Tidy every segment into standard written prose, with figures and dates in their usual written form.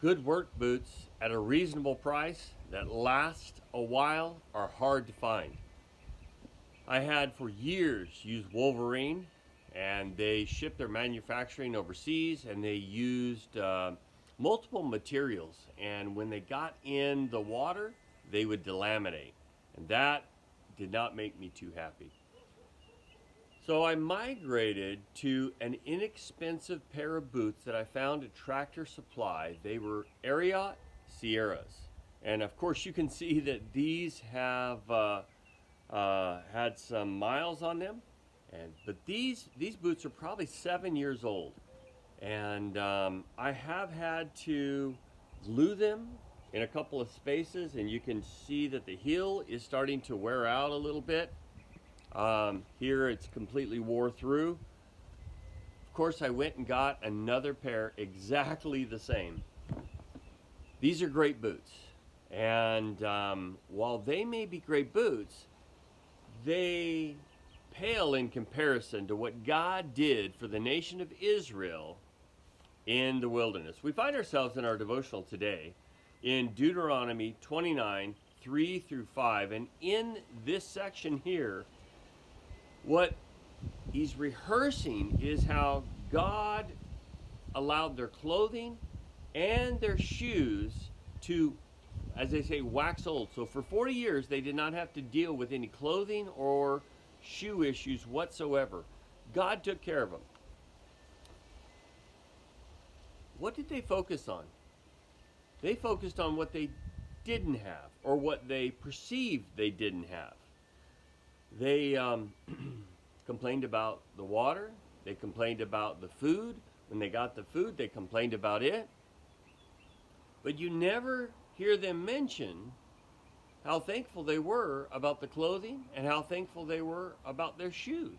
Good work boots at a reasonable price that last a while are hard to find. I had for years used Wolverine, and they shipped their manufacturing overseas, and they used multiple materials. And when they got in the water, they would delaminate, and that did not make me too happy. So I migrated to an inexpensive pair of boots that I found at Tractor Supply. They were Ariat Sierras. And of course, you can see that these have had some miles on them. But these boots are probably 7 years old. And I have had to glue them in a couple of spaces, and you can see that the heel is starting to wear out a little bit. Here it's completely wore through. Of course, I went and got another pair exactly the same. These are great boots. And while they may be great boots, they pale in comparison to what God did for the nation of Israel in the wilderness. We find ourselves in our devotional today in Deuteronomy 29, 3 through 5. And in this section here, what he's rehearsing is how God allowed their clothing and their shoes to, as they say, wax old. So for 40 years, they did not have to deal with any clothing or shoe issues whatsoever. God took care of them. What did they focus on? They focused on what they didn't have, or what they perceived they didn't have. They complained about the water. They complained about the food. When they got the food, they complained about it. But you never hear them mention how thankful they were about the clothing and how thankful they were about their shoes.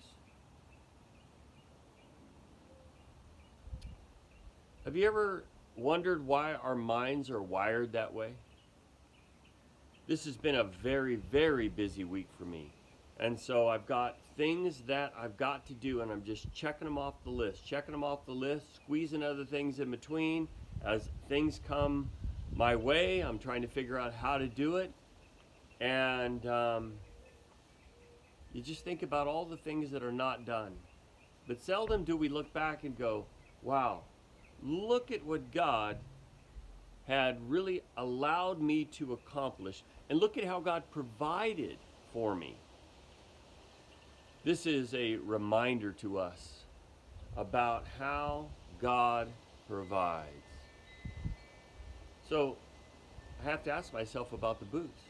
Have you ever wondered why our minds are wired that way? This has been a very, very busy week for me. And so I've got things that I've got to do, and I'm just checking them off the list, squeezing other things in between. As things come my way, I'm trying to figure out how to do it. And you just think about all the things that are not done. But seldom do we look back and go, wow, look at what God had really allowed me to accomplish. And look at how God provided for me. This is a reminder to us about how God provides. So I have to ask myself about the boots.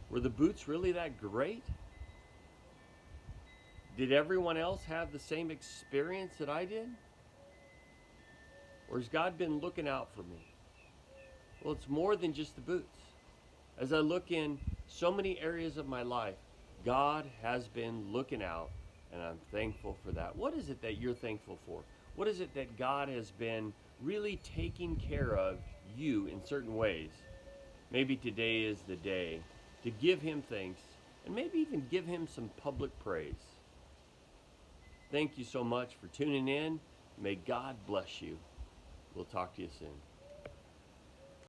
Were the boots really that great? Did everyone else have the same experience that I did? Or has God been looking out for me? Well, it's more than just the boots. As I look in so many areas of my life, God has been looking out, and I'm thankful for that. What is it that you're thankful for? What is it that God has been really taking care of you in certain ways? Maybe today is the day to give him thanks and maybe even give him some public praise. Thank you so much for tuning in. May God bless you. We'll talk to you soon.